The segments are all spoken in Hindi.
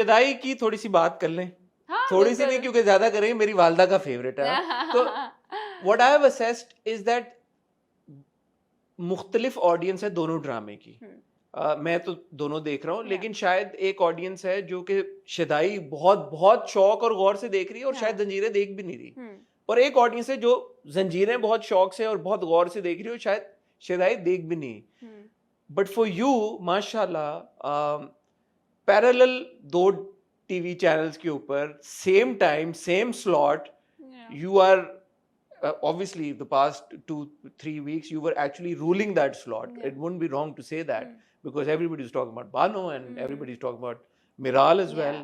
शदाई की थोड़ी सी बात कर लें। हाँ थोड़ी सी नहीं, क्योंकि ज्यादा करेंगे, मेरी वालदा का फेवरेट है। तो what I have assessed is that मुख्तलिफ ऑडियंस है दोनों ड्रामे की। मैं तो दोनों देख रहा हूँ, लेकिन शायद एक ऑडियंस है जो कि शदाई बहुत बहुत शौक और गौर से देख रही है और शायद जंजीरें देख भी नहीं रही, और एक ऑडियंस है जो जंजीरें बहुत शौक से और बहुत गौर से देख रही है और शायद शदाई देख भी नहीं। बट फॉर यू माशाल्लाह पैरेलल दो टीवी चैनल्स के ऊपर same time same slot, you are obviously the past 2-3 weeks you were actually ruling that slot. It wouldn't be wrong to say that because everybody is talking about Bano and everybody is talking about Miral as well.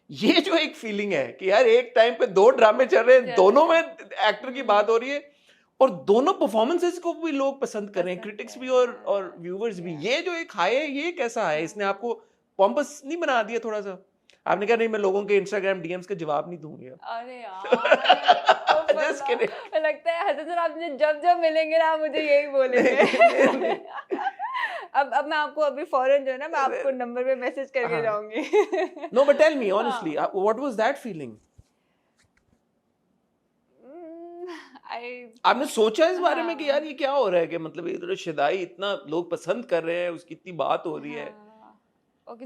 ये जो एक फीलिंग है कि यार एक टाइम पे दो ड्रामे चल रहे हैं, दोनों में एक्टर की बात हो रही है और दोनों परफॉर्मेंसेस को भी लोग पसंद कर रहे हैं, क्रिटिक्स भी और व्यूवर्स भी। ये जो एक हाई है, ये कैसा है? इसने आपको पॉम्पस नहीं बना दिया थोड़ा सा? आपने कहा नहीं, मैं लोगों के इंस्टाग्राम डीएम्स का जवाब नहीं दूंगी। अरे यार लगता है हसन सर आपने जब जब मिलेंगे ना मुझे यही बोलेंगे। अब मैं आपको अभी फौरन जो है ना मैं आपको नंबर पे मैसेज करके जाऊंगी। No but tell me honestly, what was that feeling? आपने सोचा इस बारे में कि यार ये क्या हो रहा है, कि मतलब इधर शदाई इतना लोग पसंद कर रहे हैं, उसकी इतनी बात हो रही है?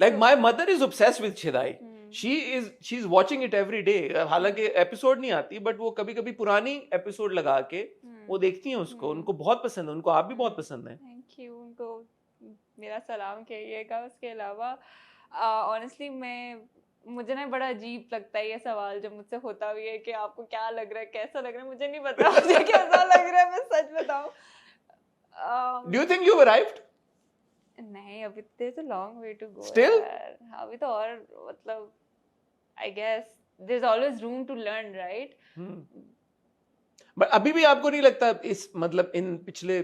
Like my mother is obsessed with Shadai. She's watching it every day. हालांकि एपिसोड नहीं आती, बट वो कभी कभी पुरानी एपिसोड लगा के वो देखती हैं उसको। उनको बहुत पसंद है, उनको आप भी बहुत पसंद है। थैंक यू, उनको मेरा सलाम कहिएगा। उसके अलावा ऑनेस्टली मुझे ना बड़ा अजीब लगता है ये सवाल जो मुझसे होता भी है कि आपको क्या लग रहा है, कैसा लग रहा है। मुझे नहीं पता मुझे कैसा लग रहा है, मैं सच बताऊं। Do you think you've arrived? नहीं, अभी there's a long way to go. Still? अभी तो और मतलब I guess there's always room to learn, right? But अभी भी आपको नहीं लगता इस मतलब इन पिछले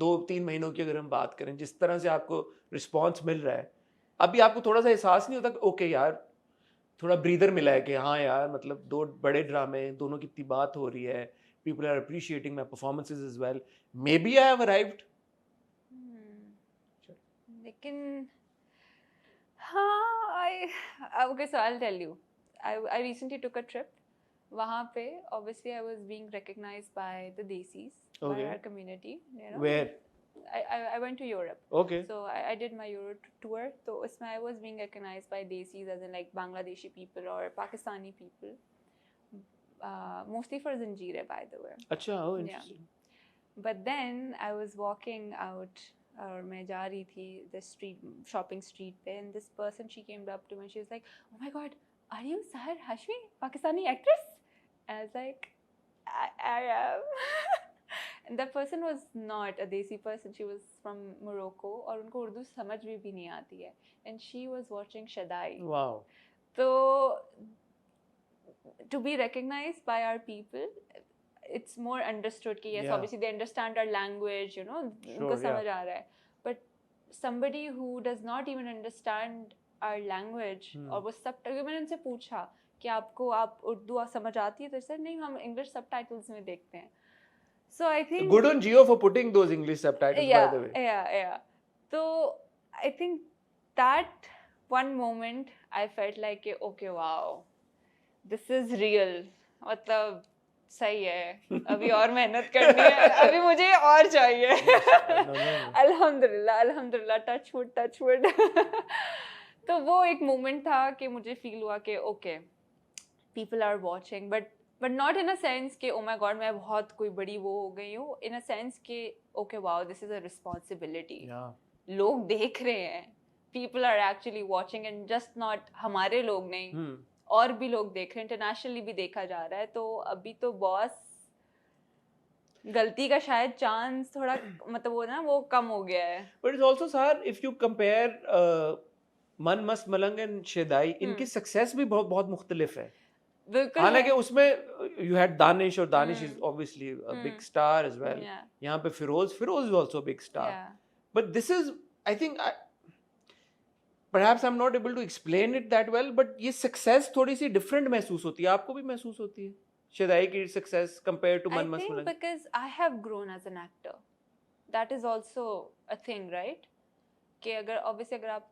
2-3 महीनों की अगर हम बात करें, जिस तरह से आपको रिस्पॉन्स मिल रहा है, अभी आपको थोड़ा सा एहसास नहीं होता कि ओके यार थोड़ा ब्रीदर मिला है कि हाँ यार मतलब दो बड़े ड्रामे, दोनों की इतनी बात हो रही है, people are appreciating my performances as well, maybe I have arrived? लेकिन हाँ, okay, so I'll tell you. I recently took a trip. वहाँ पे obviously I was being recognized by the Desis, by our community. You know? Where? I went to Europe. Okay. So I did my Europe tour. तो उसमें I was being recognized by Desis as in like Bangladeshi people or Pakistani people. Mostly for Zanjeer, by the way. अच्छा, oh interesting. Yeah. But then I was walking out. और मैं जा रही थी the street shopping street पे, and this person she came up to me, she was like, oh my god, are you Sahar Hashmi, Pakistani actress? And I was like, I am. And that person was not a Desi person, she was from Morocco और उनको उर्दू समझ भी नहीं आती है, and she was watching Shadai. Wow. So to be recognized by our people, it's more understood कि yes, obviously they understand our language, you know, उनको समझ आ रहा है, but somebody who does not even understand our language और वो subtitles, मैंने उनसे पूछा कि आप उर्दू समझ आती है, तो सर नहीं, हम English subtitles में देखते हैं. So I think good on Jio for putting those English subtitles, by the way. Yeah. So I think that one moment I felt like okay, wow, this is real. मतलब सही है, अभी और मेहनत करनी है, अभी मुझे और चाहिए. अल्हम्दुलिल्लाह, टच वुड. तो वो एक मोमेंट था कि मुझे फील हुआ कि okay, people are watching, but not in a sense कि ओ माय गॉड मैं बहुत कोई बड़ी वो हो गई हूँ, इन अ सेंस कि okay wow, this is a responsibility. लोग देख रहे हैं, people are actually watching, and just not हमारे लोग नहीं, और भी लोग देख रहे हैं, इंटरनेशनली भी देखा जा रहा है. तो अभी तो बॉस गलती का शायद चांस थोड़ा मतलब वो ना वो कम हो गया है. But it's also sir, if you compare मन मस्त मलंग एंड शदाई, इनकी सक्सेस भी बहुत बहुत मुख्तलिफ है. हालांकि उसमें यू हैड दानिश, और Danish is obviously a big star as well. यहाँ पे Firoz is also a big star. But this is, I think, perhaps I'm not able to explain it that well, but ये success थोड़ी सी different महसूस होती है. आपको भी महसूस होती है शदाई की success compared to मन मस्त मलंग? I think because I have grown as an actor, that is also a thing, right? कि अगर ऑब्वियसली अगर आप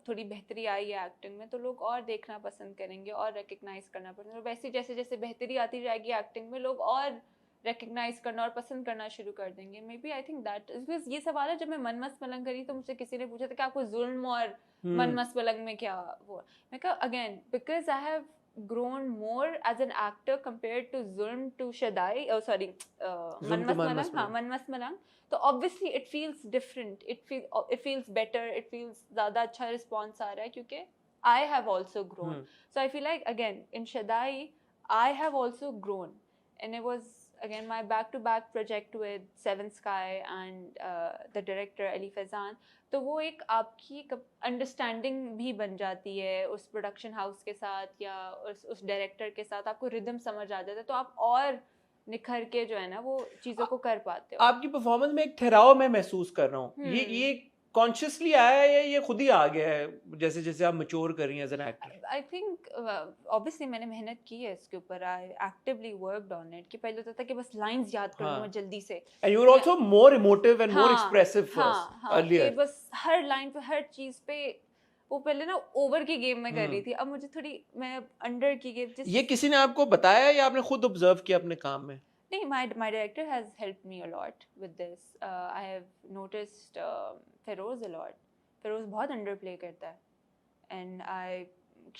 थोड़ी बेहतरी आई है एक्टिंग में तो लोग और देखना पसंद करेंगे और रिकग्नाइज करना पसंद करेंगे। वैसे जैसे जैसे बेहतरी आती जाएगी एक्टिंग में लोग और रिकग्नाइज करना और पसंद करना शुरू कर देंगे। Maybe I think that because ये सवाल है जब मैं मन मस्त मलंग करी तो मुझसे किसी ने पूछा था कि आपको जुल्म और मन मस्त मलंग में क्या वो, मैं कहा again because I have grown more as an actor compared to Zulm to Shadai, oh sorry, Man Mas Malang, Man Mas Malang. So obviously it feels different. It feels better. It feels ज़्यादा अच्छा response आ रहा है क्योंकि I have also grown. So I feel like again in Shadai I have also grown, and it was again my back-to-back project with Seven Sky and the director Ali Faizan. तो वो एक आपकी अंडरस्टैंडिंग भी बन जाती है उस प्रोडक्शन हाउस के साथ या उस डायरेक्टर के साथ, आपको रिदम समझ आ जाता है तो आप और निखर के जो है ना वो चीज़ों को कर पाते हो। आपकी परफॉर्मेंस में एक ठहराव मैं महसूस कर रहा हूँ। ये कॉन्शियसली आया है या ये खुद ही आ गया है जैसे जैसे आप मैच्योर कर रही हैं as an actor? I think obviously मैंने मेहनत की है इसके ऊपर, I actively worked on it. कि पहले तो था कि बस लाइंस याद कर लूं मैं जल्दी से, and you are also more emotive and more expressive first earlier. बस हर लाइन पे हर चीज पे वो पहले ना ओवर की गेम में कर रही थी, अब मुझे थोड़ी मैं अंडर की गेम। ये किसी ने आपको बताया या आपने खुद ऑब्जर्व किया अपने काम में? नहीं, my director has helped me a lot with this. I have noticed Feroz a lot. Feroz बहुत underplay करता है, and I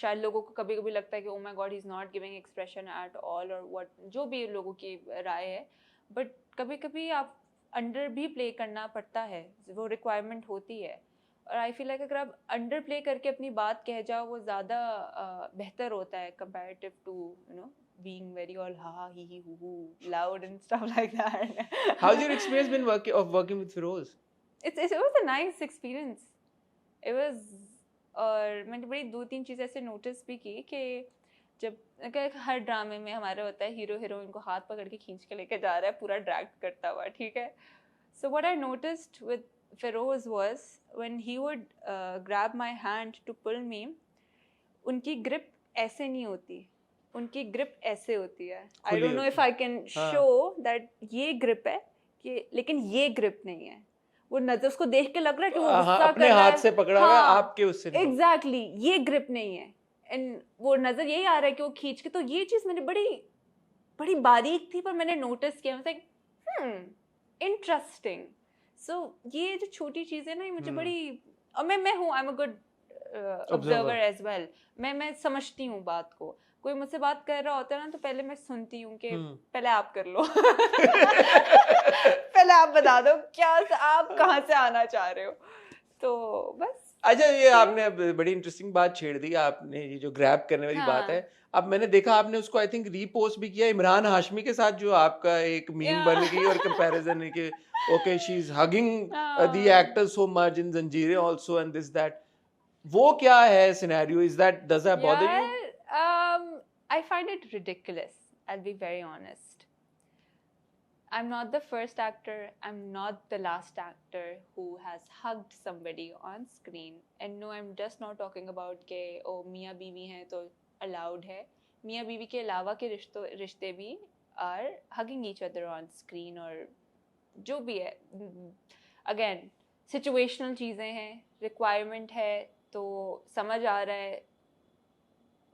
शायद लोगों को कभी कभी लगता है कि oh my god he's not giving expression at all or what, जो भी लोगों की राय है, but कभी कभी आप अंडर भी प्ले करना पड़ता है, वो रिक्वायरमेंट होती है। और आई फील लाइक अगर आप अंडर प्ले करके अपनी बात कह जाओ वो ज़्यादा बेहतर होता है comparative to you know being very all ha ha he he hoo hoo loud and stuff like that. How's your experience been working with Feroz? It was a nice experience. It was, और मैंने बड़ी 2-3 चीज़ ऐसे नोटिस भी की कि जब हर ड्रामे में हमारा होता है हीरो हीरोइन को हाथ पकड़ के खींच के लेके जा रहा है पूरा ड्रैग करता हुआ, ठीक है। So what I noticed with Feroz was when he would grab my hand to pull me, उनकी ग्रिप ऐसे नहीं होती, उनकी ग्रिप ऐसे होती है। आई don't know if I can show that ये ग्रिप है कि, लेकिन ये ग्रिप नहीं है। वो नजर उसको देख के लग रहा है कि वो गुस्सा कर रहा है, अपने हाथ से पकड़ा हुआ है, आपके उससे नहीं। एग्जैक्टली, ये ग्रिप नहीं है, एंड वो नजर यही आ रहा है कि वो खींच के। तो ये चीज मैंने बड़ी बारीक थी पर मैंने नोटिस किया, लाइक इंटरेस्टिंग। सो ये जो छोटी चीजें ना ये मुझे बड़ी, और मैं हूँ, I am a good observer as well. मैं समझती हूँ बात को। कोई मुझसे बात कर रहा होता है ना तो पहले मैं सुनती हूँ कि पहले आप कर लो पहले आप बता दो क्या आप कहाँ से आना चाह रहे हो, तो बस। अच्छा, ये आपने बड़ी इंटरेस्टिंग बात छेड़ दी आपने, ये जो ग्रैब करने वाली बात है। अब मैंने देखा आपने उसको आई थिंक रीपोस्ट भी किया इमरान हाशमी के साथ, जो आपका एक मीम बन गई और कंपैरिजन है कि okay she is hugging the actor so much in जंजीरें आल्सो एंड दिस दैट। वो क्या है scenario? Is that, does that bother you? I find it ridiculous, I'll be very honest. I'm not the first actor, I'm not the last actor who has hugged somebody on screen. And no, I'm just not talking about के oh मियाँ बीवी हैं तो allowed है। मियाँ बीवी के अलावा के रिश्ते भी are hugging each other on screen, और जो भी है again situational चीज़ें हैं, requirement है तो समझ आ रहा है।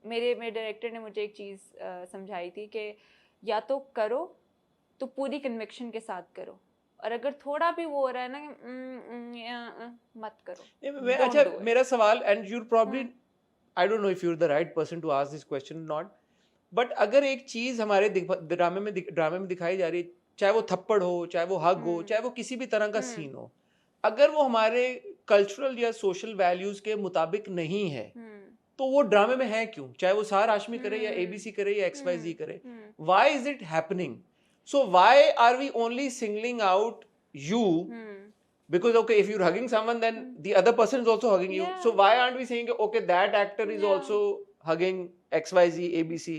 मेरे डायरेक्टर ने मुझे एक चीज़ समझाई थी कि या तो करो तो पूरी कन्विक्शन के साथ करो, और अगर थोड़ा भी वो हो रहा है ना मत करो। अच्छा, मेरा सवाल, and you probably, I don't know if you are the right person to ask this question not, but अगर एक चीज़ हमारे ड्रामे में दिखाई जा रही है, चाहे वो थप्पड़ हो, चाहे वो हग हो, चाहे वो किसी भी तरह का सीन हो, अगर वो हमारे कल्चरल या सोशल वैल्यूज के मुताबिक नहीं है तो वो ड्रामे में है क्यों? चाहे वो सार हाशमी करे या एबीसी करे या XYZ करे, why is it happening? So why are we only singling out you? Because okay, if you're hugging someone, then the other person is also hugging you. So why aren't we saying okay, that actor is also hugging XYZ ABC?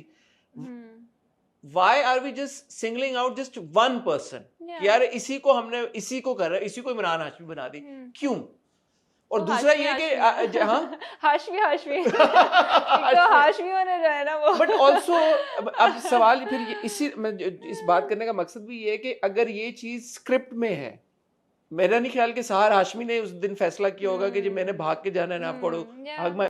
Why are we just singling out just one person? यार इसी को हमने इसी को कर रहा है, इसी को इमरान हाशमी बना दी, क्यों? और दूसरा ये कि हाँ हाशमी तो हाशमियों ने जो है ना वो, बट ऑल्सो अब सवाल फिर इस बात करने का मकसद भी ये है कि अगर ये चीज स्क्रिप्ट में है मेरा नहीं ख्याल कि सहार हाशमी ने उस दिन फैसला किया होगा कि जी मैंने भाग के जाना है ना, आप पढ़ो yeah. हग